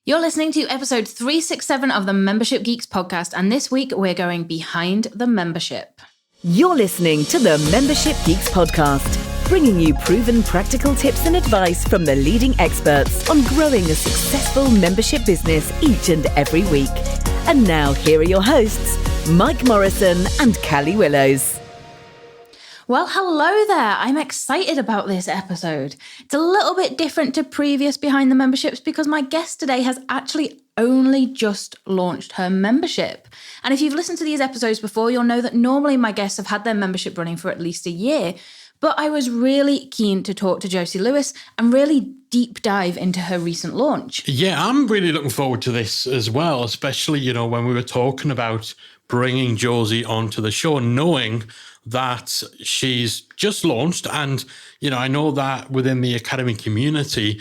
You're listening to episode 367 of the Membership Geeks podcast, and this week we're going behind the membership. You're listening to the Membership Geeks podcast, bringing you proven practical tips and advice from the leading experts on growing a successful membership business each and every week. And now here are your hosts, Mike Morrison and Callie Willows. Well, hello there. I'm excited about this episode. It's a little bit different to previous Behind the Memberships because my guest today has actually only just launched her membership. And if you've listened to these episodes before, you'll know that normally my guests have had their membership running for at least a year. But I was really keen to talk to Josie Lewis and really deep dive into her recent launch. Yeah, I'm really looking forward to this as well, especially, when we were talking about bringing Josie onto the show, knowing that she's just launched. And, I know that within the academy community,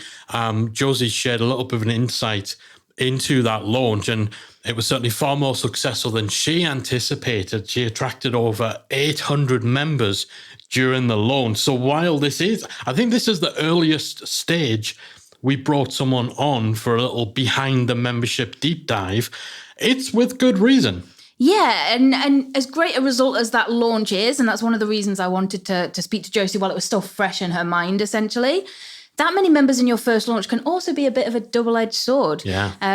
Josie shared a little bit of an insight into that launch. And it was certainly far more successful than she anticipated. She attracted over 800 members during the launch. So while I think this is the earliest stage we brought someone on for a little behind the membership deep dive, it's with good reason. Yeah, and as great a result as that launch is, and that's one of the reasons I wanted to speak to Josie while it was still fresh in her mind, essentially, that many members in your first launch can also be a bit of a double-edged sword,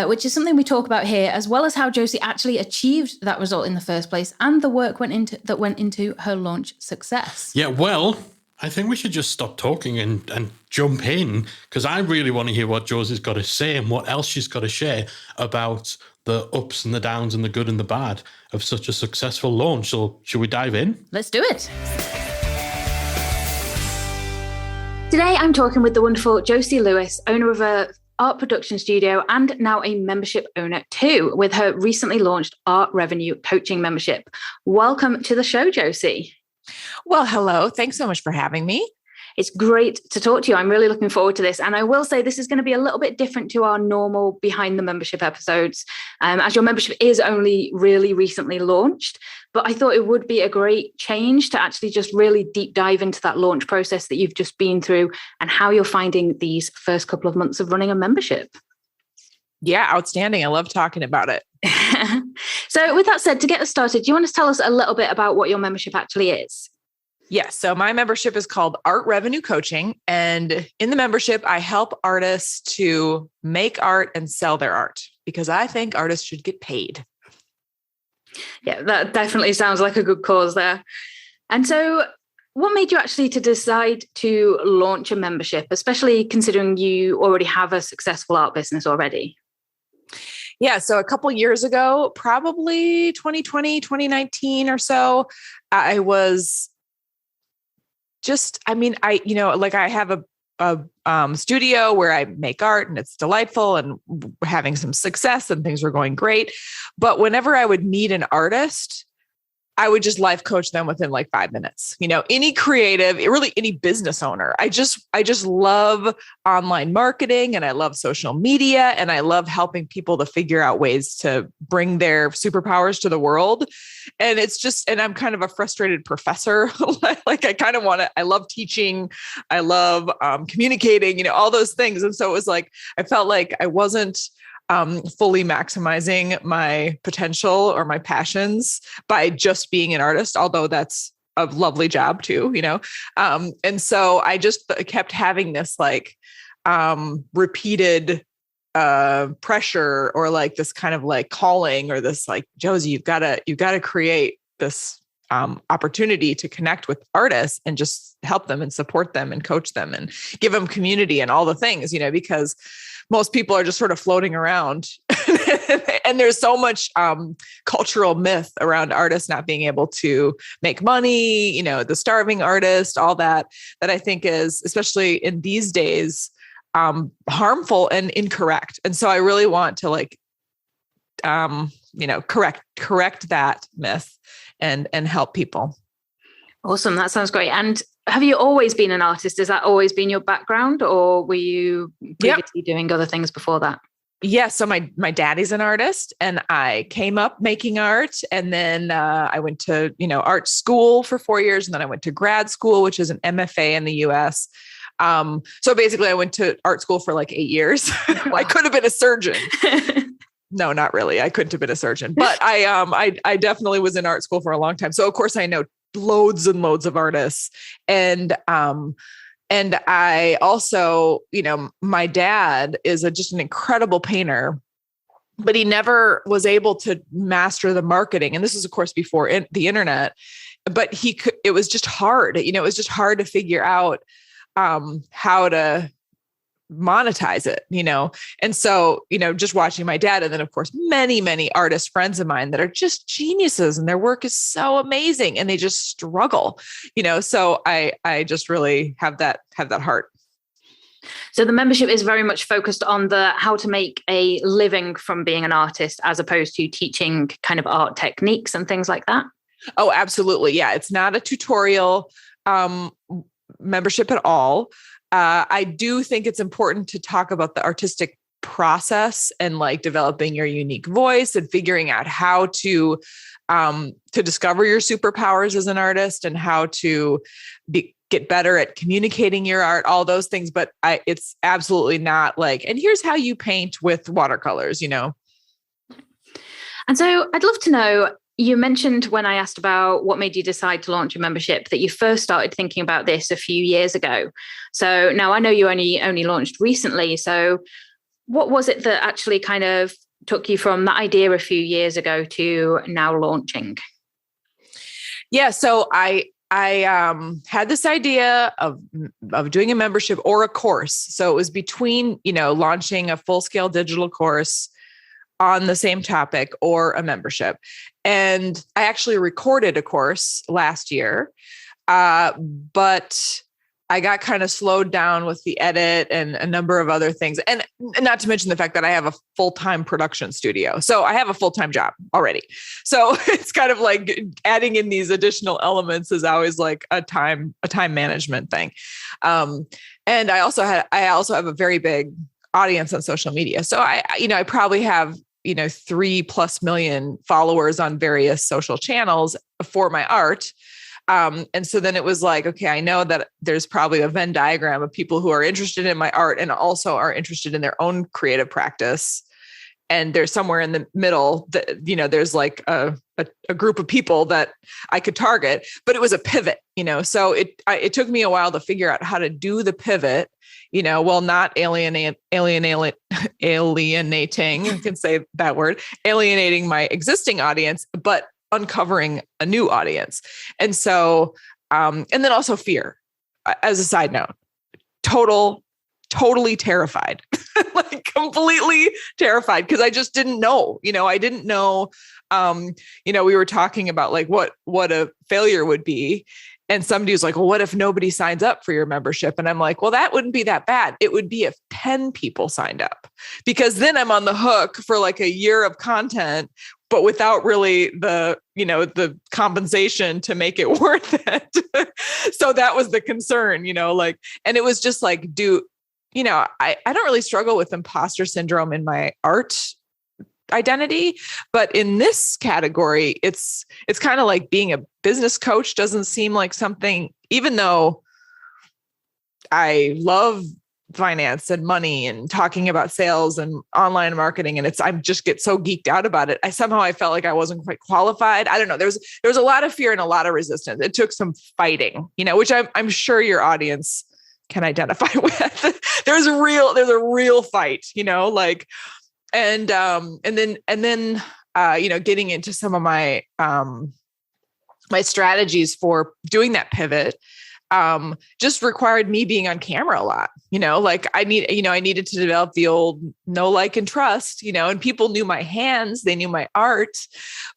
which is something we talk about here, as well as how Josie actually achieved that result in the first place and the work that went into her launch success. Yeah, well, I think we should just stop talking and jump in, because I really want to hear what Josie's got to say and what else she's got to share about the ups and the downs and the good and the bad of such a successful launch. So should we dive in? Let's do it. Today, I'm talking with the wonderful Josie Lewis, owner of a art production studio and now a membership owner too, with her recently launched art revenue coaching membership. Welcome to the show, Josie. Well, hello. Thanks so much for having me. It's great to talk to you. I'm really looking forward to this. And I will say this is going to be a little bit different to our normal Behind the Membership episodes, as your membership is only really recently launched. But I thought it would be a great change to actually just really deep dive into that launch process that you've just been through and how you're finding these first couple of months of running a membership. Yeah, outstanding. I love talking about it. So with that said, to get us started, do you want to tell us a little bit about what your membership actually is? Yes. So my membership is called Art Revenue Coaching. And in the membership, I help artists to make art and sell their art because I think artists should get paid. Yeah, that definitely sounds like a good cause there. And so what made you actually to decide to launch a membership, especially considering you already have a successful art business already? Yeah. So a couple years ago, probably 2020, 2019 or so, I was I have a studio where I make art and it's delightful and we're having some success and things were going great. But whenever I would meet an artist, I would just life coach them within like 5 minutes. Any creative, really any business owner. I just love online marketing and I love social media and I love helping people to figure out ways to bring their superpowers to the world. And and I'm kind of a frustrated professor. I love teaching. I love communicating, all those things. And so it was like, I felt like I wasn't fully maximizing my potential or my passions by just being an artist, although that's a lovely job too, and so I just kept having this repeated pressure or like this kind of like calling or this like, Josie, you've got to create this opportunity to connect with artists and just help them and support them and coach them and give them community and all the things, because most people are just sort of floating around and there's so much cultural myth around artists not being able to make money, the starving artist, all that I think is, especially in these days, harmful and incorrect. And so I really want to correct that myth and help people. Awesome. That sounds great. And have you always been an artist? Has that always been your background or were you previously doing other things before that? Yeah. So my daddy's an artist and I came up making art and then I went to, art school for 4 years and then I went to grad school, which is an MFA in the US. So basically I went to art school for like 8 years. I could have been a surgeon. No, not really. I couldn't have been a surgeon, but I definitely was in art school for a long time. So of course I know loads and loads of artists. And I also, my dad is just an incredible painter, but he never was able to master the marketing. And this is of course before the internet, but it was just hard. It was just hard to figure out how to monetize it, And so, just watching my dad, and then of course, many, many artist friends of mine that are just geniuses and their work is so amazing and they just struggle, so I just really have that heart. So the membership is very much focused on the how to make a living from being an artist, as opposed to teaching kind of art techniques and things like that. Oh, absolutely. Yeah. It's not a tutorial membership at all. I do think it's important to talk about the artistic process and like developing your unique voice and figuring out how to discover your superpowers as an artist and how to get better at communicating your art, all those things. But it's absolutely not like, and here's how you paint with watercolors, And so I'd love to know, you mentioned when I asked about what made you decide to launch a membership that you first started thinking about this a few years ago. So now I know you only launched recently. So what was it that actually kind of took you from that idea a few years ago to now launching? Yeah. So I had this idea of doing a membership or a course. So it was between, launching a full-scale digital course on the same topic or a membership. And I actually recorded a course last year, but I got kind of slowed down with the edit and a number of other things. And not to mention the fact that I have a full-time production studio. So I have a full-time job already. So it's kind of like adding in these additional elements is always like a time management thing. And I also have a very big audience on social media. So I probably have 3+ million followers on various social channels for my art. And so then it was like, okay, I know that there's probably a Venn diagram of people who are interested in my art and also are interested in their own creative practice. And there's somewhere in the middle that, there's like a group of people that I could target, but it was a pivot, so it took me a while to figure out how to do the pivot, while not alienating, I can say that word, alienating my existing audience, but uncovering a new audience. And so, and then also fear, as a side note, totally terrified, like completely terrified. Cause I just didn't know, I didn't know, we were talking about like what a failure would be. And somebody was like, well, what if nobody signs up for your membership? And I'm like, well, that wouldn't be that bad. It would be if 10 people signed up, because then I'm on the hook for like a year of content, but without really the compensation to make it worth it. So that was the concern, and it was just like, I don't really struggle with imposter syndrome in my art identity, but in this category, it's kind of like being a business coach doesn't seem like something, even though I love finance and money and talking about sales and online marketing. And I just get so geeked out about it. I felt like I wasn't quite qualified. I don't know. There was a lot of fear and a lot of resistance. It took some fighting, which I'm sure your audience can identify with. There's a real fight, and then getting into some of my my strategies for doing that pivot just required me being on camera a lot, I needed to develop the old know, like, and trust, and people knew my hands, they knew my art,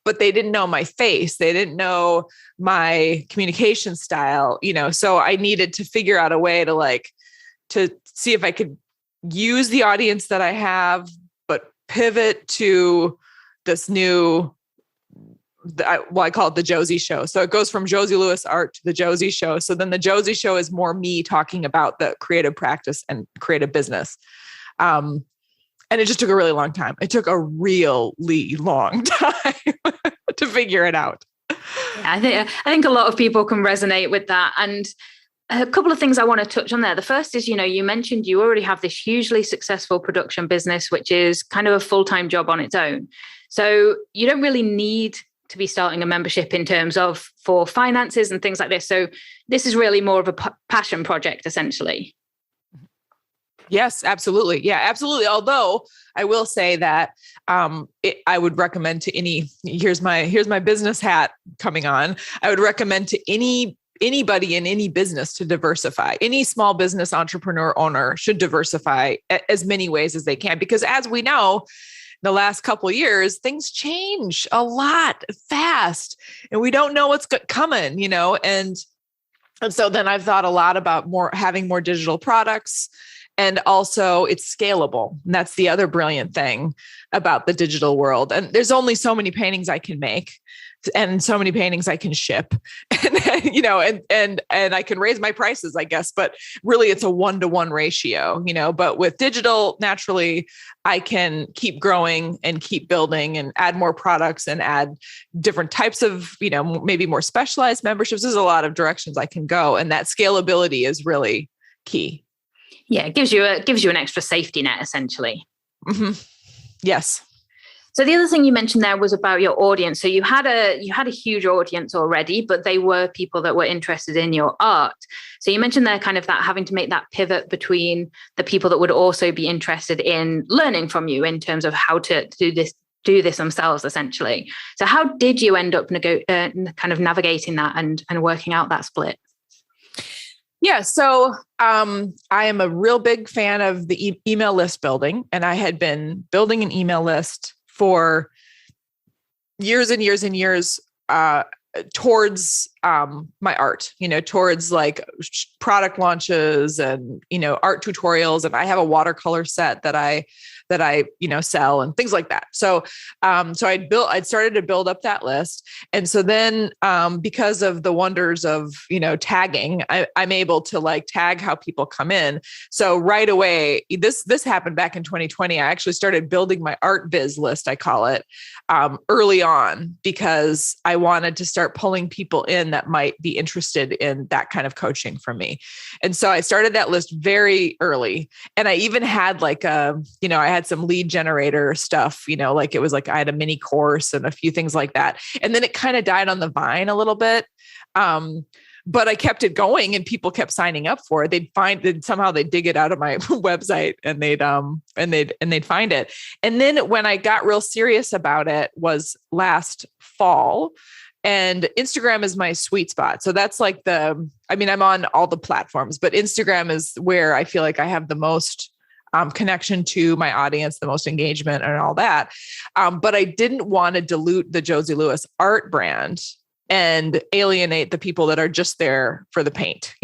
but they didn't know my face. They didn't know my communication style, so I needed to figure out a way to see if I could use the audience that I have, but pivot to this new, I call it the Josie show. So it goes from Josie Lewis art to the Josie show. So then the Josie show is more me talking about the creative practice and creative business. And it just took a really long time. It took a really long time to figure it out. Yeah, I think a lot of people can resonate with that. And a couple of things I want to touch on there. The first is, you mentioned you already have this hugely successful production business, which is kind of a full-time job on its own. So you don't really need to be starting a membership in terms of for finances and things like this. So this is really more of a passion project, essentially. Yes, absolutely. Yeah, absolutely. Although I will say that I would recommend to here's my business hat coming on. I would recommend to anybody in any business to diversify. Any small business entrepreneur owner should diversify as many ways as they can, because as we know, the last couple of years, things change a lot fast and we don't know what's coming, and so then I've thought a lot about having more digital products. And also it's scalable. And that's the other brilliant thing about the digital world. And there's only so many paintings I can make and so many paintings I can ship, and I can raise my prices, I guess, but really it's a 1-to-1 ratio, but with digital, naturally, I can keep growing and keep building and add more products and add different types of, maybe more specialized memberships. There's a lot of directions I can go. And that scalability is really key. Yeah, it gives you an extra safety net, essentially. Mm-hmm. Yes. So the other thing you mentioned there was about your audience. So you had a huge audience already, but they were people that were interested in your art. So you mentioned there kind of that having to make that pivot between the people that would also be interested in learning from you in terms of how to do this themselves, essentially. So how did you end up kind of navigating that and working out that split? Yeah. So I am a real big fan of the email list building, and I had been building an email list for years and years and years towards my art, towards like product launches and, art tutorials. And I have a watercolor set that I sell and things like that. So I'd started to build up that list. And so then, because of the wonders of, tagging, I'm able to like tag how people come in. So right away, this happened back in 2020. I actually started building my art biz list, I call it, early on, because I wanted to start pulling people in that might be interested in that kind of coaching from me. And so I started that list very early. And I even had like I had some lead generator stuff, like it was like I had a mini course and a few things like that. And then it kind of died on the vine a little bit. But I kept it going and people kept signing up for it. Somehow they'd dig it out of my website and they'd find it. And then when I got real serious about it was last fall. And Instagram is my sweet spot. So that's like I'm on all the platforms, but Instagram is where I feel like I have the most connection to my audience, the most engagement and all that. But I didn't want to dilute the Josie Lewis art brand and alienate the people that are just there for the paint,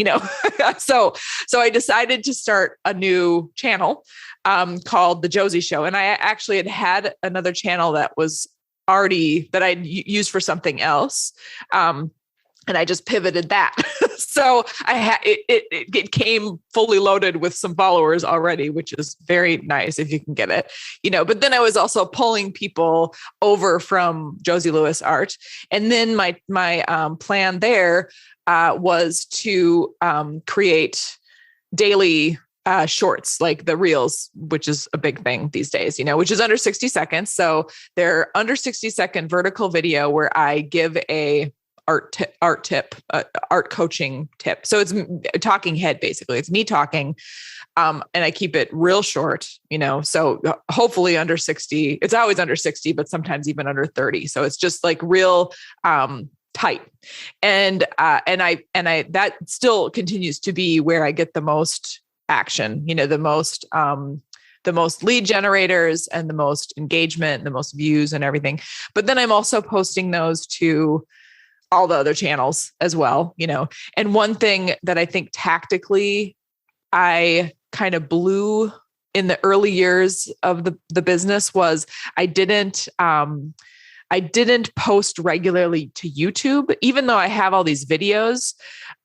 So I decided to start a new channel called The Josie Show. And I actually had another channel that was already that I'd used for something else. And I just pivoted that. So it came fully loaded with some followers already, which is very nice if you can get it, but then I was also pulling people over from Josie Lewis art. And then my plan there was to create daily shorts, like the reels, which is a big thing these days, which is under 60 seconds. So they're under 60-second vertical video where I give a art coaching tip. So it's a talking head, basically. It's me talking. And I keep it real short, so hopefully under 60, it's always under 60, but sometimes even under 30. So it's just like real, tight. And that still continues to be where I get the most action, the most lead generators and the most engagement, the most views and everything. But then I'm also posting those to all the other channels as well, and one thing that I think tactically I kind of blew in the early years of the business was I didn't post regularly to YouTube, even though I have all these videos.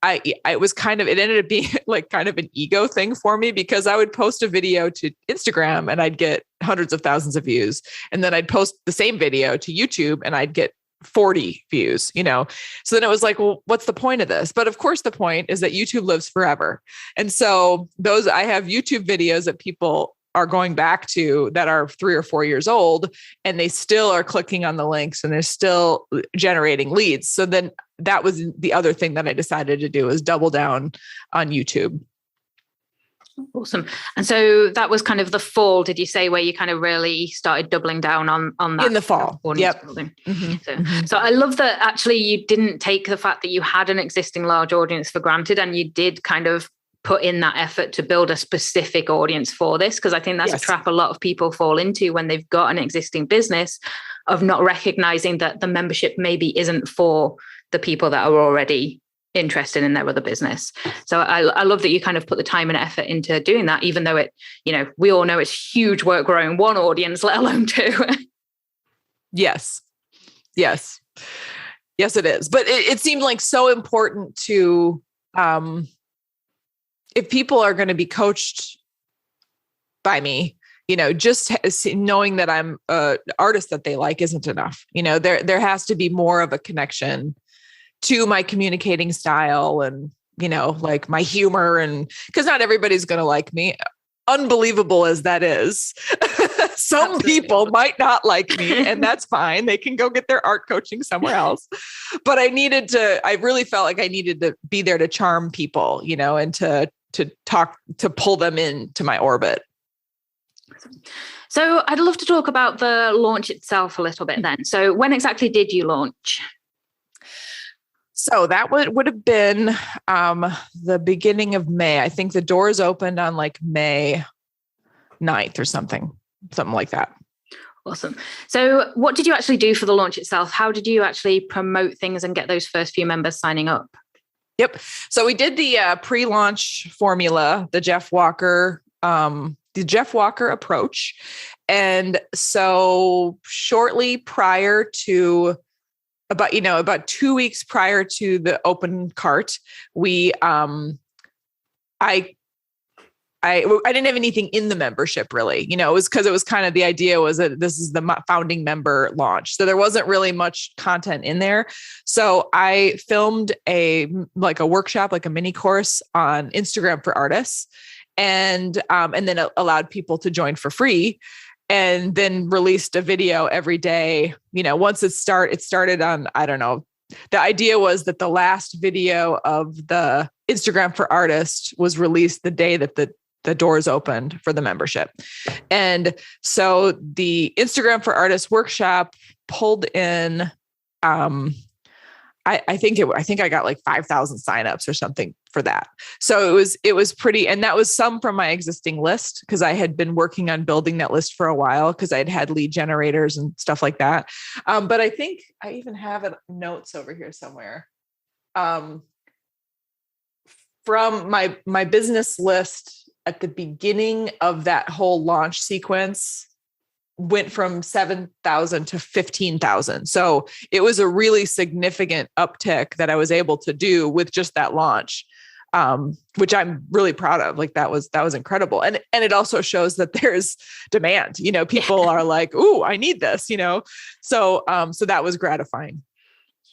It ended up being like kind of an ego thing for me, because I would post a video to Instagram and I'd get hundreds of thousands of views. And then I'd post the same video to YouTube and I'd get 40 views, So then it was like, well, what's the point of this? But of course, the point is that YouTube lives forever. And so I have YouTube videos that people are going back to that are 3 or 4 years old, and they still are clicking on the links and they're still generating leads. So then that was the other thing that I decided to do, is double down on YouTube. Awesome. And so that was kind of the fall, did you say, where you kind of really started doubling down on that? In the fall. Yep. So I love that actually you didn't take the fact that you had an existing large audience for granted, and you did kind of put in that effort to build a specific audience for this. Because I think that's a trap a lot of people fall into when they've got an existing business, of not recognizing that the membership maybe isn't for the people that are already interested in their other business. So I love that you kind of put the time and effort into doing that, even though it, we all know it's huge work growing one audience, let alone two. Yes, it is. But it seemed like so important to, if people are going to be coached by me, just knowing that I'm an artist that they like isn't enough. There has to be more of a connection to my communicating style and, like my humor, and because not everybody's going to like me, unbelievable as that is. Some people might not like me, and that's fine. They can go get their art coaching somewhere else. But I really felt like I needed to be there to charm people, and to pull them into my orbit. So I'd love to talk about the launch itself a little bit then. So when exactly did you launch? So that would have been the beginning of May. I think the doors opened on like May 9th or something like that. Awesome. So what did you actually do for the launch itself? How did you actually promote things and get those first few members signing up? Yep. So we did the pre-launch formula, the Jeff Walker approach. And so shortly prior to about 2 weeks prior to the open cart, we, I didn't have anything in the membership really, it was because it was kind of, the idea was that this is the founding member launch. So there wasn't really much content in there. So I filmed a workshop, like a mini course on Instagram for artists, and then allowed people to join for free. And then released a video every day. Once it started on, I don't know. The idea was that the last video of the Instagram for Artists was released the day that the doors opened for the membership. And so the Instagram for Artists workshop pulled in, I think I got like 5,000 signups or something for that. So it was pretty, and that was some from my existing list, because I had been working on building that list for a while, because I'd had lead generators and stuff like that. But I think I even have it notes over here somewhere. From my business list at the beginning of that whole launch sequence, went from 7,000 to 15,000. So it was a really significant uptick that I was able to do with just that launch, which I'm really proud of. Like that was incredible. And it also shows that there's demand, people are like, ooh, I need this, so that was gratifying.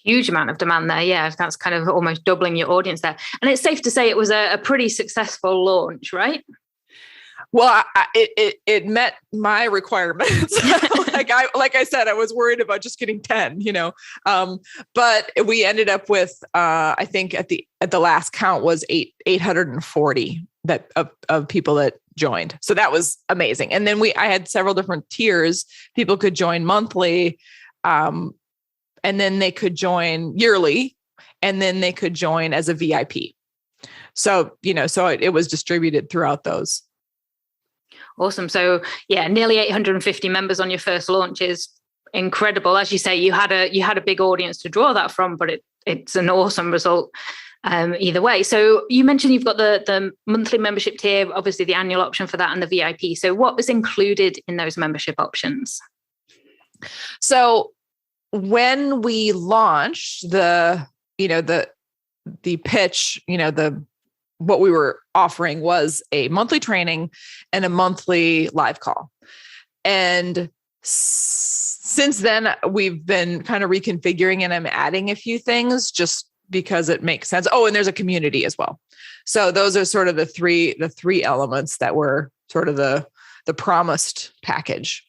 Huge amount of demand there. Yeah. That's kind of almost doubling your audience there. And it's safe to say it was a pretty successful launch, right? Well, it met my requirements. like I said, I was worried about just getting 10, but we ended up with, I think at the last count was 840 of people that joined. So that was amazing. And then I had several different tiers. People could join monthly, and then they could join yearly, and then they could join as a VIP. So, it was distributed throughout those. Awesome. So yeah, nearly 850 members on your first launch is incredible. As you say, you had a big audience to draw that from, but it's an awesome result either way. So you mentioned you've got the monthly membership tier, obviously the annual option for that, and the VIP. So what was included in those membership options? So when we launched the pitch, what we were offering was a monthly training and a monthly live call. And since then we've been kind of reconfiguring, and I'm adding a few things just because it makes sense. Oh, and there's a community as well. So those are sort of the three elements that were sort of the promised package.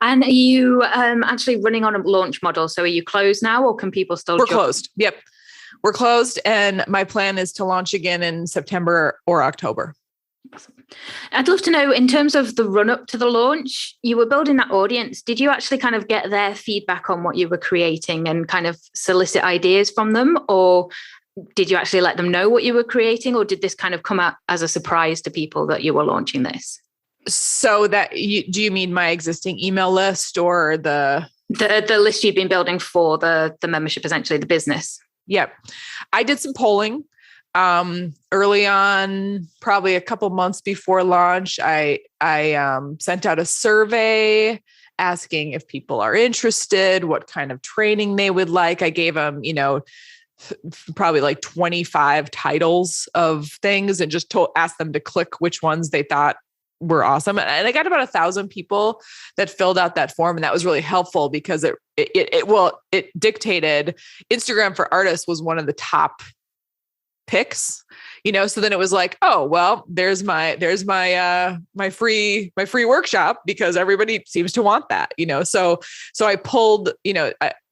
And are you actually running on a launch model? So are you closed now, or can people still We're join? closed. Yep. We're closed. And my plan is to launch again in September or October. I'd love to know, in terms of the run up to the launch, you were building that audience. Did you actually kind of get their feedback on what you were creating and kind of solicit ideas from them? Or did you actually let them know what you were creating? Or did this kind of come out as a surprise to people that you were launching this? So do you mean my existing email list or the list you've been building for the membership, essentially the business? Yep. I did some polling early on, probably a couple months before launch. I sent out a survey asking if people are interested, what kind of training they would like. I gave them, probably like 25 titles of things and just asked them to click which ones they thought were awesome. And I got about 1,000 people that filled out that form. And that was really helpful because it dictated Instagram for Artists was one of the top picks, so then it was like, oh, well, there's my free workshop because everybody seems to want that, so I pulled,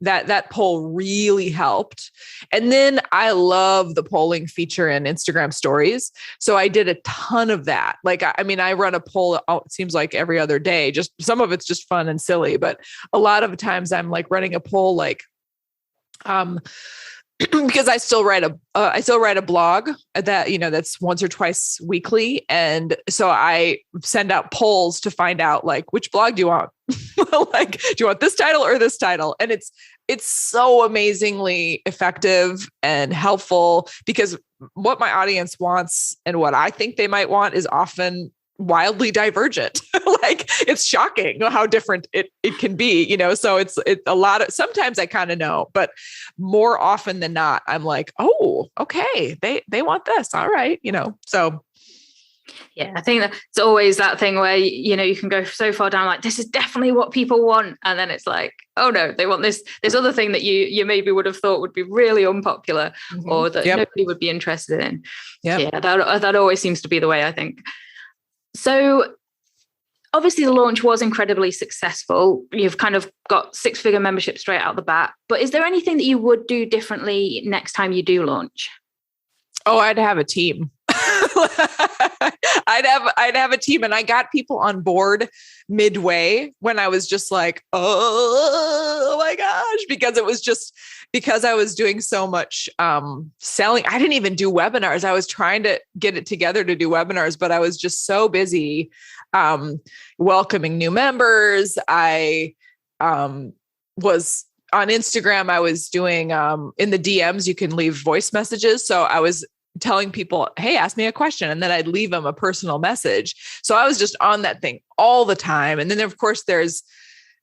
that poll really helped. And then I love the polling feature in Instagram stories. So I did a ton of that. Like, I run a poll, it seems like every other day, just some of it's just fun and silly, but a lot of times I'm like running a poll, like, because I still write a blog that, that's once or twice weekly. And so I send out polls to find out, like, which blog do you want? Like, do you want this title or this title? And it's so amazingly effective and helpful because what my audience wants and what I think they might want is often wildly divergent. Like, it's shocking how different it can be, so it's a lot of, sometimes I kind of know, but more often than not, I'm like, oh, okay, they want this. All right. So. Yeah, I think that it's always that thing where, you can go so far down, like, this is definitely what people want. And then it's like, oh no, they want this other thing that you maybe would have thought would be really unpopular or that nobody would be interested in. Yep. Yeah, that always seems to be the way, I think. So obviously the launch was incredibly successful. You've kind of got 6-figure membership straight out the bat, but is there anything that you would do differently next time you do launch? Oh, I'd have a team. I'd have a team, and I got people on board midway when I was just like, oh my gosh, because I was doing so much selling. I didn't even do webinars. I was trying to get it together to do webinars, but I was just so busy welcoming new members. I was on Instagram. I was doing in the DMs, you can leave voice messages. So I was telling people, hey, ask me a question. And then I'd leave them a personal message. So I was just on that thing all the time. And then of course there's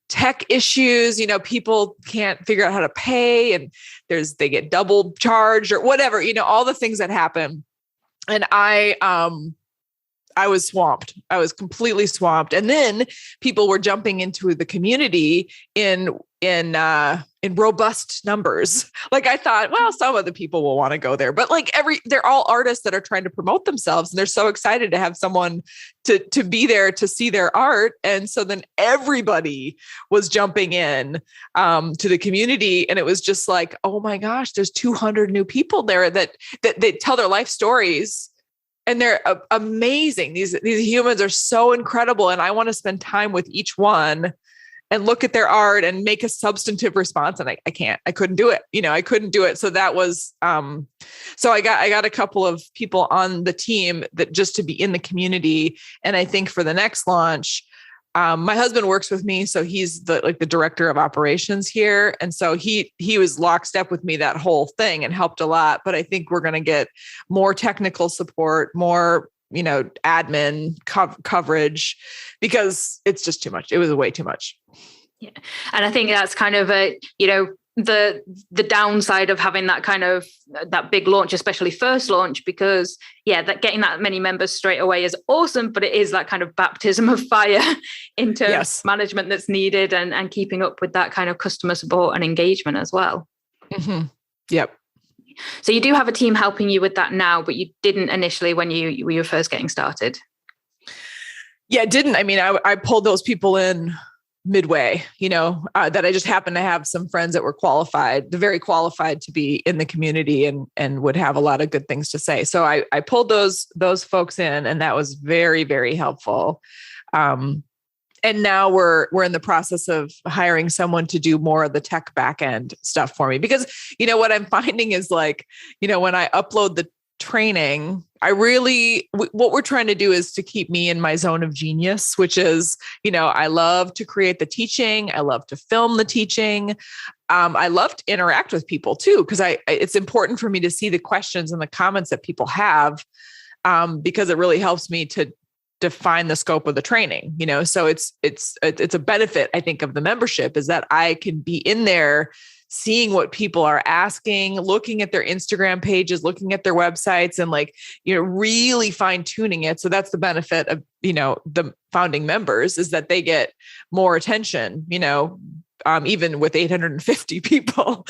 tech issues, people can't figure out how to pay, and they get double charged or whatever, all the things that happen. And I was swamped. I was completely swamped. And then people were jumping into the community in robust numbers. Like, I thought, well, some of the people will want to go there, but like they're all artists that are trying to promote themselves, and they're so excited to have someone to be there to see their art. And so then everybody was jumping in to the community, and it was just like, oh my gosh, there's 200 new people there that they tell their life stories. And they're amazing. These humans are so incredible. And I want to spend time with each one and look at their art and make a substantive response. And I couldn't do it. I couldn't do it. So that was, so I got a couple of people on the team that just to be in the community. And I think for the next launch, my husband works with me. So he's the director of operations here. And so he was lockstep with me that whole thing and helped a lot. But I think we're going to get more technical support, more, admin coverage, because it's just too much. It was way too much. Yeah. And I think that's kind of the downside of having that kind of that big launch, especially first launch, because that getting that many members straight away is awesome, but it is that kind of baptism of fire into management that's needed and keeping up with that kind of customer support and engagement as well. Mm-hmm. Yep. So you do have a team helping you with that now, but you didn't initially when you were first getting started. Yeah, it didn't. I mean, I pulled those people in midway, that I just happened to have some friends that were very qualified to be in the community and would have a lot of good things to say. So I pulled those folks in, and that was very, very helpful. And now we're in the process of hiring someone to do more of the tech backend stuff for me, because, what I'm finding is like, when I upload the training, what we're trying to do is to keep me in my zone of genius, which is, I love to create the teaching. I love to film the teaching. I love to interact with people too, because it's important for me to see the questions and the comments that people have, because it really helps me to define the scope of the training, so it's a benefit, I think, of the membership, is that I can be in there seeing what people are asking, looking at their Instagram pages, looking at their websites, and really fine tuning it. So that's the benefit of, the founding members, is that they get more attention, even with 850 people,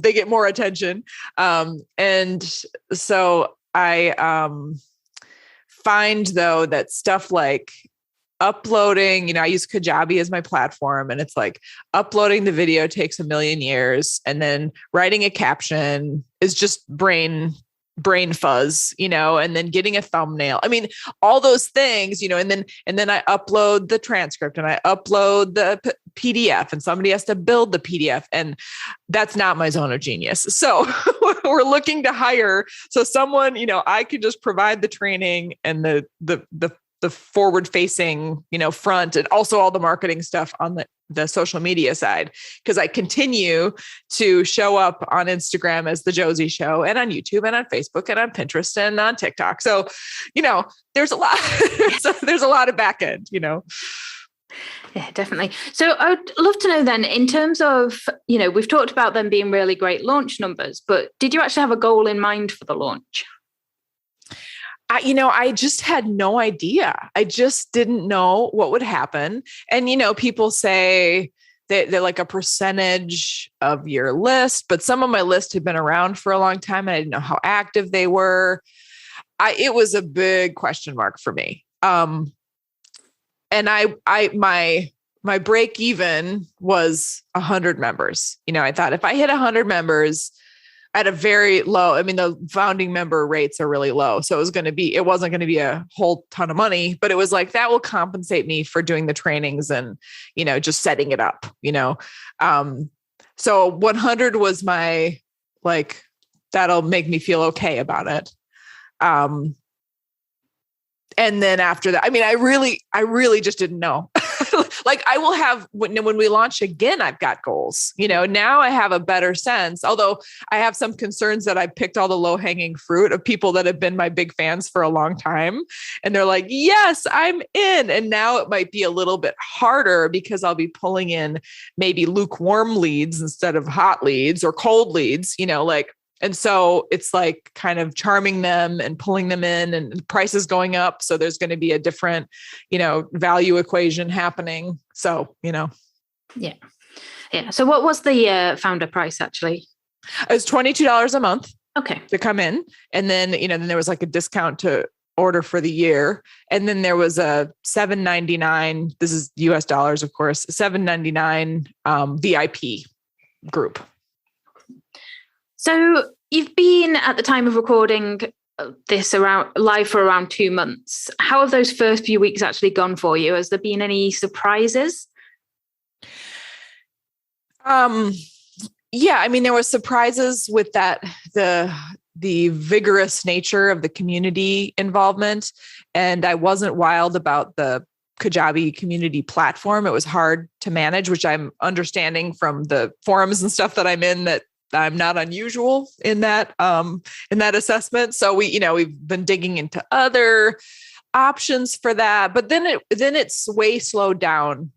they get more attention. And so I find though that stuff like uploading, I use Kajabi as my platform, and it's like uploading the video takes a million years, and then writing a caption is just brain fuzz, and then getting a thumbnail. I mean, all those things, and then I upload the transcript and I upload the PDF, and somebody has to build the PDF, and that's not my zone of genius. So we're looking to hire someone, I could just provide the training and the forward facing, front, and also all the marketing stuff on the social media side. Cause I continue to show up on Instagram as the Josie Show, and on YouTube, and on Facebook, and on Pinterest, and on TikTok. So, there's a lot, there's a lot of back end, Yeah, definitely. So I'd love to know then, in terms of, we've talked about them being really great launch numbers, but did you actually have a goal in mind for the launch? I just had no idea. I just didn't know what would happen. And, people say they're like a percentage of your list, but some of my list had been around for a long time, and I didn't know how active they were. It was a big question mark for me. And my break even was 100 members. I thought if I hit 100 members at a very low, the founding member rates are really low. So it wasn't going to be a whole ton of money, but it was like, that will compensate me for doing the trainings and, just setting it up, so 100 was my, that'll make me feel okay about it. And then after that, I really just didn't know. I will have, when we launch again, I've got goals, now I have a better sense, although I have some concerns that I picked all the low hanging fruit of people that have been my big fans for a long time. And they're like, yes, I'm in. And now it might be a little bit harder, because I'll be pulling in maybe lukewarm leads instead of hot leads or cold leads, and so it's like kind of charming them and pulling them in, and the price is going up. So there's going to be a different, value equation happening. So, Yeah. Yeah. So what was the founder price actually? It was $22 a month. Okay. To come in. And then, then there was like a discount to order for the year. And then there was a $7.99. This is US dollars, of course, $7.99 VIP group. So you've been, at the time of recording this, around live for around 2 months. How have those first few weeks actually gone for you? Has there been any surprises? Yeah, there were surprises with that, the vigorous nature of the community involvement. And I wasn't wild about the Kajabi community platform. It was hard to manage, which I'm understanding from the forums and stuff that I'm in, that I'm not unusual in that assessment. So we've been digging into other options for that, but then it's way slowed down,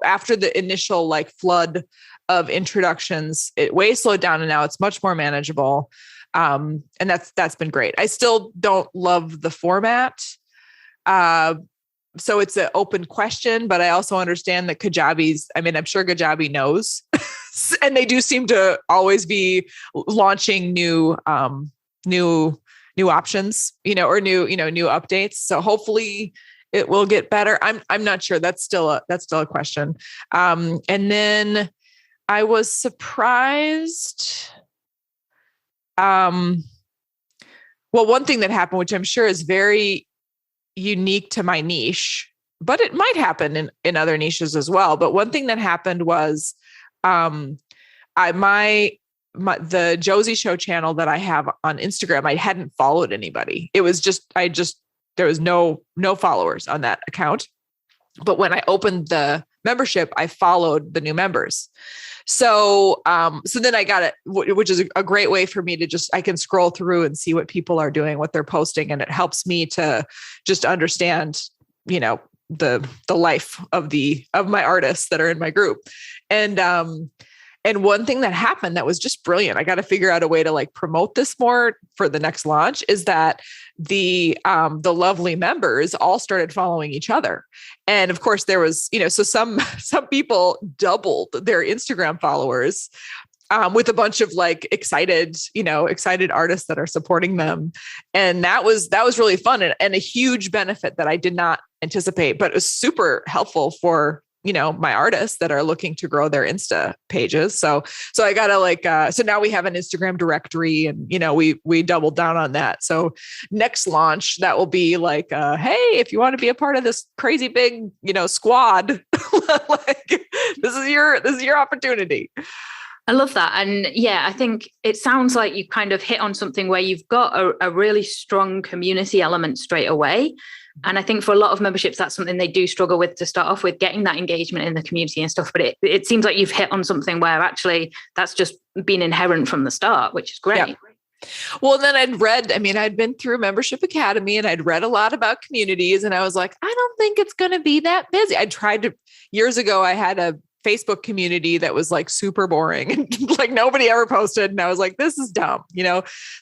after the initial flood of introductions. It way slowed down, and now it's much more manageable. And that's been great. I still don't love the format. So it's an open question, but I also understand that I'm sure Kajabi knows, and they do seem to always be launching new options, or new updates. So hopefully it will get better. I'm not sure. That's still a question. And then I was surprised. Well, one thing that happened, which I'm sure is very unique to my niche, but it might happen in other niches as well. But one thing that happened was, the Josie Show channel that I have on Instagram, I hadn't followed anybody. It was there was no followers on that account. But when I opened the membership, I followed the new members. So then I got it, which is a great way for me to I can scroll through and see what people are doing, what they're posting. And it helps me to just understand, the life of my artists that are in my group. And one thing that happened that was just brilliant, I got to figure out a way to promote this more for the next launch, is that the lovely members all started following each other. And of course there was, so some people doubled their Instagram followers, with a bunch of excited artists that are supporting them. And that was really fun and a huge benefit that I did not anticipate, but it was super helpful for my artists that are looking to grow their Insta pages. So I gotta so now we have an Instagram directory, and, we doubled down on that. So next launch, that will be hey, if you want to be a part of this crazy big, squad, this is your opportunity. I love that. And yeah, I think it sounds like you kind of hit on something where you've got a really strong community element straight away. And I think for a lot of memberships, that's something they do struggle with to start off with, getting that engagement in the community and stuff. But it seems like you've hit on something where actually that's just been inherent from the start, which is great. Yeah. Well, then I'd been through Membership Academy, and I'd read a lot about communities, and I was like, I don't think it's going to be that busy. Years ago, I had a Facebook community that was super boring and nobody ever posted. And I was like, this is dumb,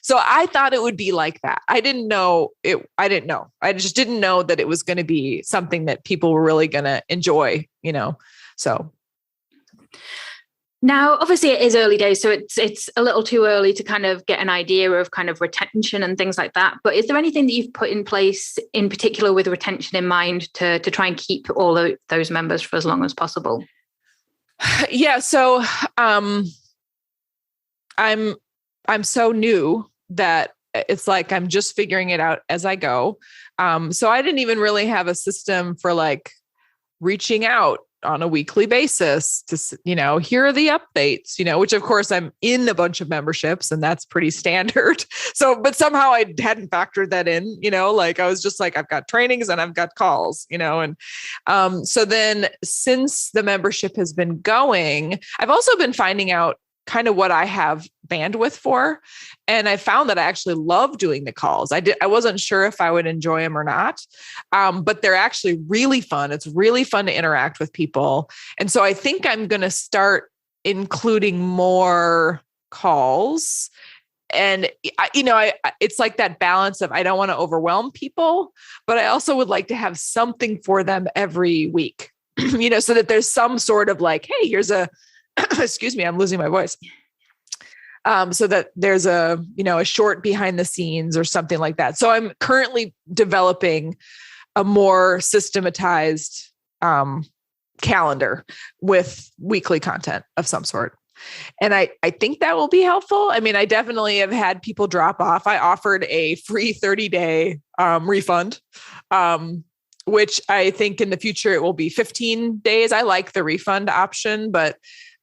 So I thought it would be like that. I didn't know. I just didn't know that it was going to be something that people were really going to enjoy, so. Now, obviously it is early days, so it's a little too early to kind of get an idea of kind of retention and things like that. But is there anything that you've put in place in particular with retention in mind to try and keep all those members for as long as possible? Yeah. So, I'm so new that it's I'm just figuring it out as I go. So I didn't even really have a system for reaching out on a weekly basis to, here are the updates, which of course I'm in a bunch of memberships, and that's pretty standard. So, but somehow I hadn't factored that in, I was just I've got trainings and I've got calls, and so then since the membership has been going, I've also been finding out kind of what I have bandwidth for. And I found that I actually love doing the calls. I wasn't sure if I would enjoy them or not. But they're actually really fun. It's really fun to interact with people. And so I think I'm going to start including more calls. And it's that balance of, I don't want to overwhelm people, but I also would like to have something for them every week, so that there's some sort of hey, here's excuse me, I'm losing my voice. So that there's a short behind the scenes or something like that. So I'm currently developing a more systematized calendar with weekly content of some sort. And I think that will be helpful. I definitely have had people drop off. I offered a free 30-day refund, which I think in the future it will be 15 days. I like the refund option, but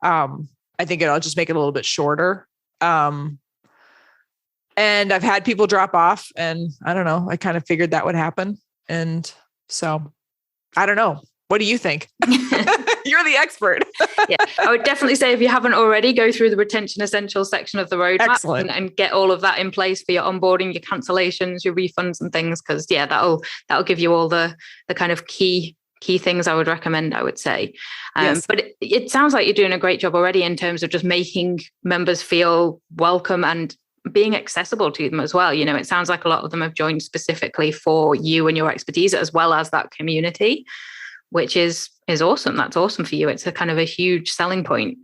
I think I'll just make it a little bit shorter. And I've had people drop off, and I don't know, I kind of figured that would happen. And so I don't know. What do you think? You're the expert. Yeah, I would definitely say if you haven't already, go through the retention essentials section of the roadmap and get all of that in place for your onboarding, your cancellations, your refunds and things. Because that'll give you all the kind of key key things I would recommend, I would say. Yes. But it sounds like you're doing a great job already in terms of just making members feel welcome and being accessible to them as well. You know, it sounds like a lot of them have joined specifically for you and your expertise, as well as that community, which is awesome. That's awesome for you. It's a kind of a huge selling point.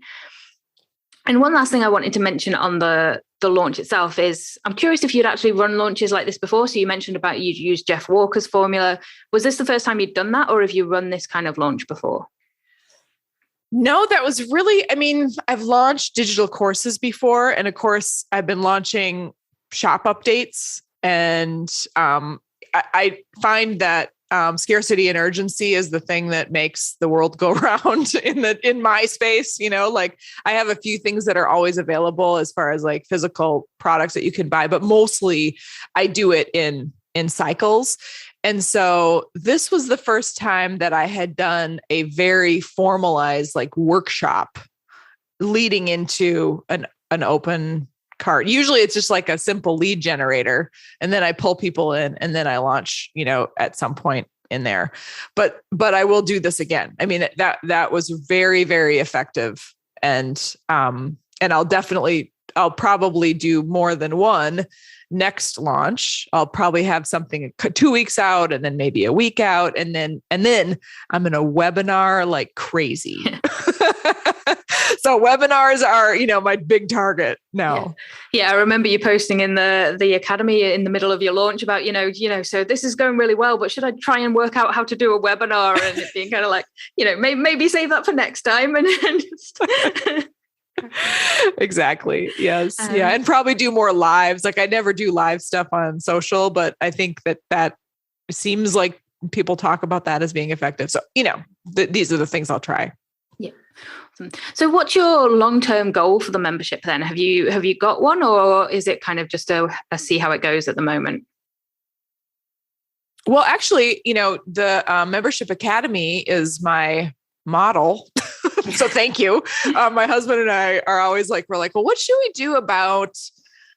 And one last thing I wanted to mention on the launch itself is, I'm curious if you'd actually run launches like this before. So you mentioned about you'd used Jeff Walker's formula. Was this the first time you'd done that, or have you run this kind of launch before? No, that was really, I mean, I've launched digital courses before. And of course, I've been launching shop updates. And I find that scarcity and urgency is the thing that makes the world go round in my space. You know, like I have a few things that are always available as far as like physical products that you can buy, but mostly I do it in cycles. And so this was the first time that I had done a very formalized like workshop leading into an open cart. Usually it's just like a simple lead generator. And then I pull people in and then I launch, you know, at some point in there. But I will do this again. I mean, that was very, very effective. And I'll probably do more than one next launch. I'll probably have something 2 weeks out and then maybe a week out. And then I'm in a webinar like crazy. So webinars are, you know, my big target now. Yeah. I remember you posting in the academy in the middle of your launch about, you know, so this is going really well, but should I try and work out how to do a webinar? And it being kind of like, you know, maybe save that for next time. And just Exactly. Yes. Yeah. And probably do more lives. Like I never do live stuff on social, but I think that seems like people talk about that as being effective. So, you know, these are the things I'll try. Yeah. Awesome. So what's your long-term goal for the membership then? Have you got one, or is it kind of just a see how it goes at the moment? Well, actually, you know, the Membership Academy is my model. So thank you. My husband and I are always like, we're like, well, what should we do about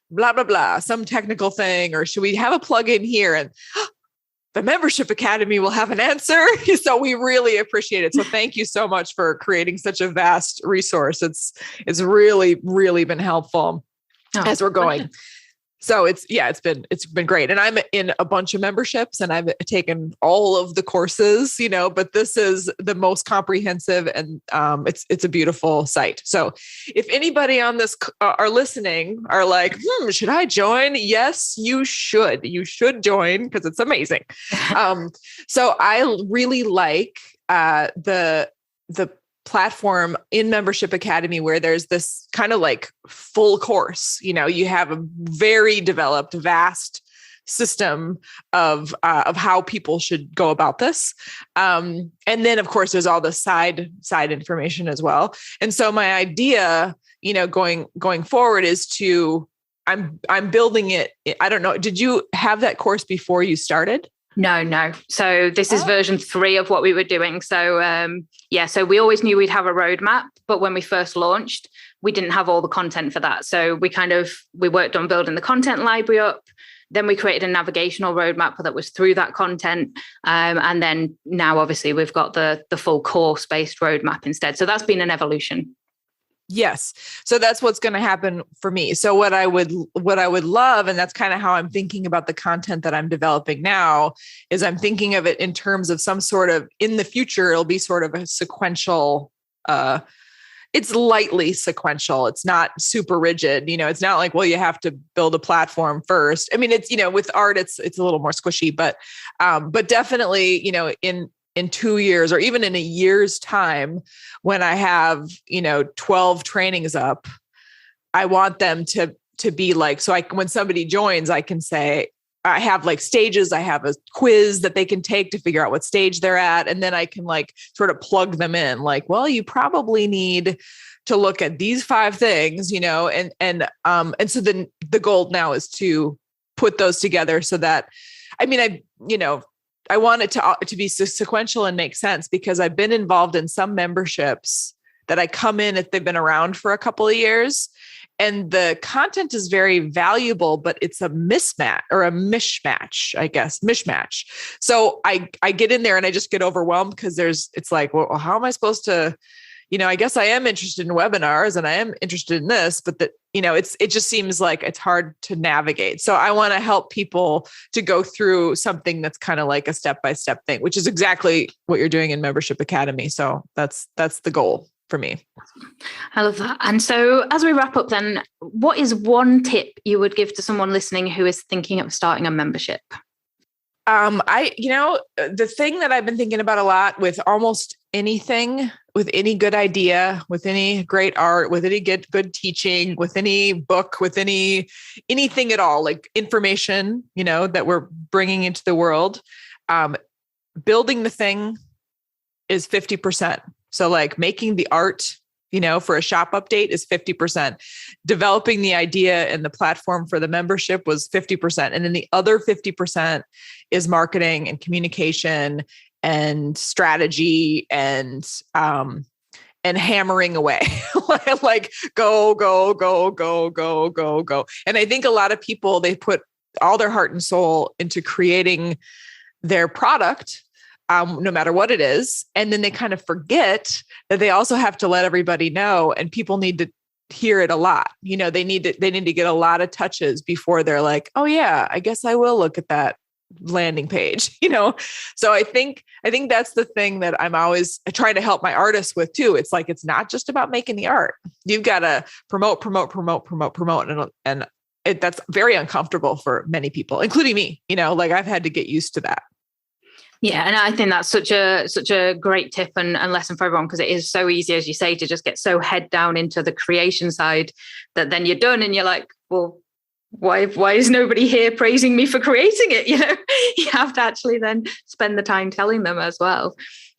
blah, blah, blah, some technical thing, or should we have a plug-in here? And the Membership Academy will have an answer. So we really appreciate it. So thank you so much for creating such a vast resource. It's really, really been helpful as we're going. So it's been great. And I'm in a bunch of memberships and I've taken all of the courses, you know, but this is the most comprehensive and it's a beautiful site. So if anybody on this are listening are like, should I join? Yes, you should. You should join because it's amazing. So I really like the platform in Membership Academy where there's this kind of like full course, you know, you have a very developed, vast system of how people should go about this. And then of course there's all the side information as well. And so my idea, you know, going forward is I'm building it. I don't know. Did you have that course before you started? No. So this is version 3 of what we were doing. So so we always knew we'd have a roadmap, but when we first launched, we didn't have all the content for that. So we worked on building the content library up. Then we created a navigational roadmap that was through that content. And then now obviously we've got the full course-based roadmap instead. So that's been an evolution. Yes. So that's what's going to happen for me. So what I would love, and that's kind of how I'm thinking about the content that I'm developing now, is I'm thinking of it in terms of some sort of, in the future, it'll be sort of a sequential, it's lightly sequential. It's not super rigid. You know, it's not like, well, you have to build a platform first. I mean, it's, you know, with art, it's a little more squishy, but definitely, you know, in 2 years or even in a year's time, when I have, you know, 12 trainings up, I want them to be like, so when somebody joins, I can say, I have like stages, I have a quiz that they can take to figure out what stage they're at. And then I can like sort of plug them in like, well, you probably need to look at these 5 things, you know, and so then the goal now is to put those together so that, I mean, I want it to be sequential and make sense, because I've been involved in some memberships that I come in if they've been around for a couple of years. and the content is very valuable, but it's a mismatch or a mishmash. So I get in there and I just get overwhelmed because it's like, well, how am I supposed to, I guess I am interested in webinars and I am interested in this, but it just seems like it's hard to navigate. So I want to help people to go through something that's kind of like a step-by-step thing, which is exactly what you're doing in Membership Academy. So that's the goal for me. I love that. And so as we wrap up then, what is one tip you would give to someone listening who is thinking of starting a membership? The thing that I've been thinking about a lot with almost anything, with any good idea, with any great art, with any good teaching, with any book, with anything at all, like information, that we're bringing into the world, building the thing is 50%. So like making the art, for a shop update is 50%. Developing the idea and the platform for the membership was 50%. And then the other 50% is marketing and communication and strategy and hammering away, like go. And I think a lot of people, they put all their heart and soul into creating their product, no matter what it is. And then they kind of forget that they also have to let everybody know, and people need to hear it a lot. They need to get a lot of touches before they're like, oh yeah, I guess I will look at that landing page, So I think that's the thing that I try to help my artists with too. It's like, it's not just about making the art. You've got to promote. And that's very uncomfortable for many people, including me, like I've had to get used to that. Yeah. And I think that's such a great tip and lesson for everyone, because it is so easy, as you say, to just get so head down into the creation side that then you're done and you're like, well, why is nobody here praising me for creating it? You have to actually then spend the time telling them as well.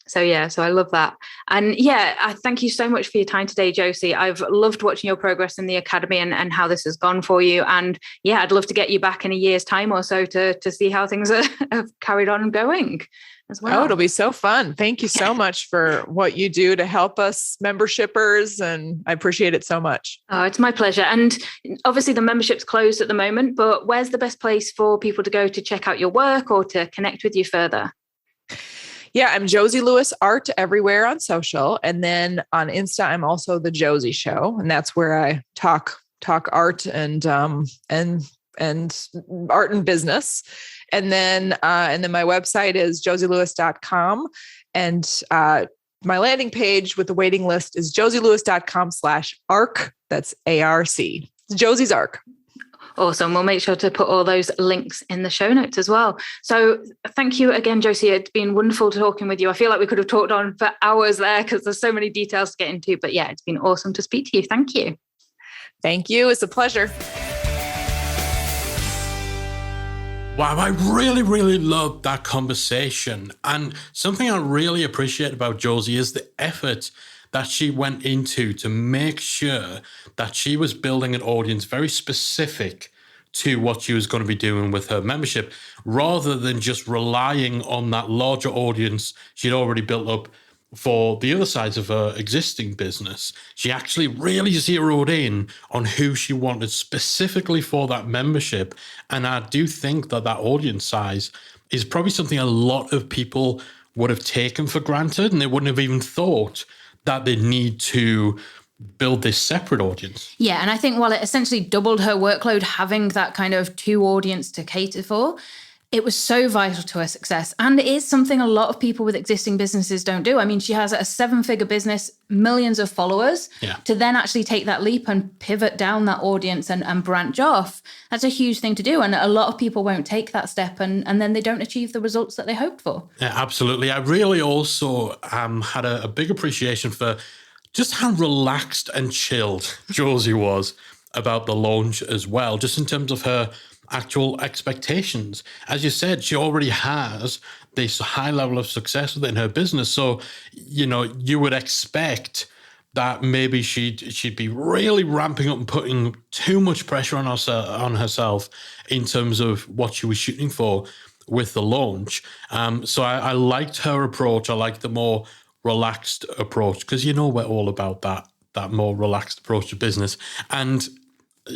So I love that. And I thank you so much for your time today, Josie. I've loved watching your progress in the Academy and how this has gone for you. And I'd love to get you back in a year's time or so to see how things have carried on going as well. Oh, it'll be so fun. Thank you so much for what you do to help us membershippers. And I appreciate it so much. Oh, it's my pleasure. And obviously the membership's closed at the moment, but where's the best place for people to go to check out your work or to connect with you further? Yeah, I'm Josie Lewis Art everywhere on social. And then on Insta, I'm also The Josie Show. And that's where I talk art and art and business. And then my website is josielewis.com. And my landing page with the waiting list is josielewis.com/arc. That's ARC. It's Josie's Arc. Awesome. We'll make sure to put all those links in the show notes as well. So thank you again, Josie. It's been wonderful talking with you. I feel like we could have talked on for hours there because there's so many details to get into. But it's been awesome to speak to you. Thank you. Thank you. It's a pleasure. Wow, I really, really loved that conversation. And something I really appreciate about Josie is the effort that she went into to make sure that she was building an audience very specific to what she was going to be doing with her membership, rather than just relying on that larger audience she'd already built up for the other sides of her existing business. She actually really zeroed in on who she wanted specifically for that membership. And I do think that audience size is probably something a lot of people would have taken for granted, and they wouldn't have even thought that they need to build this separate audience. Yeah, and I think while it essentially doubled her workload, having that kind of two audience to cater for, it was so vital to her success. And it is something a lot of people with existing businesses don't do. I mean, she has a 7-figure business, millions of followers, to then actually take that leap and pivot down that audience and branch off. That's a huge thing to do. And a lot of people won't take that step and then they don't achieve the results that they hoped for. Yeah, absolutely. I really also had a big appreciation for just how relaxed and chilled Josie was about the launch as well, just in terms of her actual expectations. As you said, she already has this high level of success within her business. So, you would expect that maybe she'd be really ramping up and putting too much pressure on herself in terms of what she was shooting for with the launch. So I liked her approach. I liked the more relaxed approach, because we're all about that more relaxed approach to business. And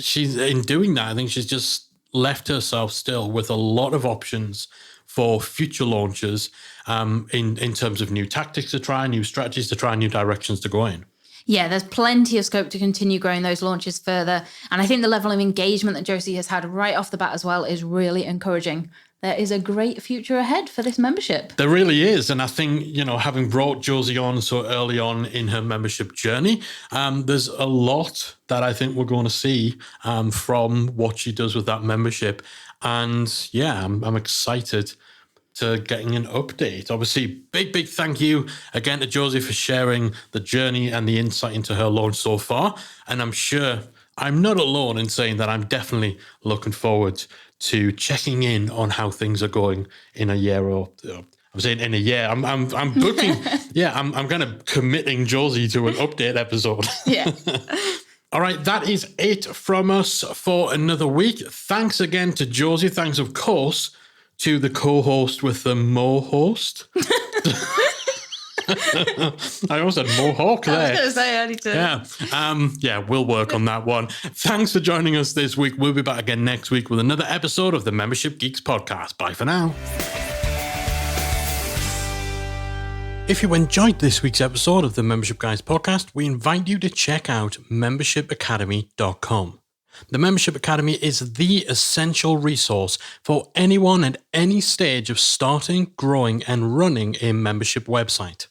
she's in doing that, I think she's just left herself still with a lot of options for future launches in terms of new tactics to try, new strategies to try, new directions to go in. Yeah, there's plenty of scope to continue growing those launches further. And I think the level of engagement that Josie has had right off the bat as well is really encouraging. There is a great future ahead for this membership. There really is. And I think, having brought Josie on so early on in her membership journey, there's a lot that I think we're going to see from what she does with that membership. And yeah, I'm excited to getting an update. Obviously, big thank you again to Josie for sharing the journey and the insight into her launch so far. And I'm sure I'm not alone in saying that I'm definitely looking forward to checking in on how things are going in a year or I'm saying in a year. I'm booking. Yeah, I'm kind of committing Josie to an update episode. Yeah. All right, that is it from us for another week. Thanks again to Josie. Thanks, of course, to the co-host with the mo-host. I almost said mohawk there. I was going to say, I need to. Yeah, we'll work on that one. Thanks for joining us this week. We'll be back again next week with another episode of the Membership Geeks podcast. Bye for now. If you enjoyed this week's episode of the Membership Guys podcast, we invite you to check out membershipacademy.com. The Membership Academy is the essential resource for anyone at any stage of starting, growing, and running a membership website.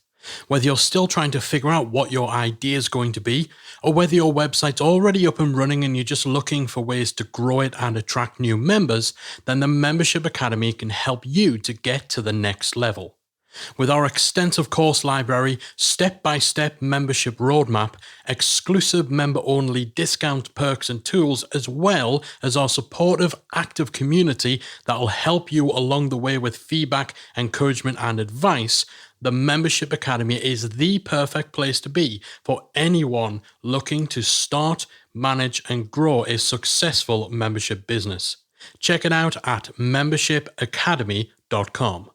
Whether you're still trying to figure out what your idea is going to be, or whether your website's already up and running and you're just looking for ways to grow it and attract new members, then the Membership Academy can help you to get to the next level. With our extensive course library, step-by-step membership roadmap, exclusive member-only discount perks and tools, as well as our supportive, active community that will help you along the way with feedback, encouragement, and advice, the Membership Academy is the perfect place to be for anyone looking to start, manage, and grow a successful membership business. Check it out at membershipacademy.com.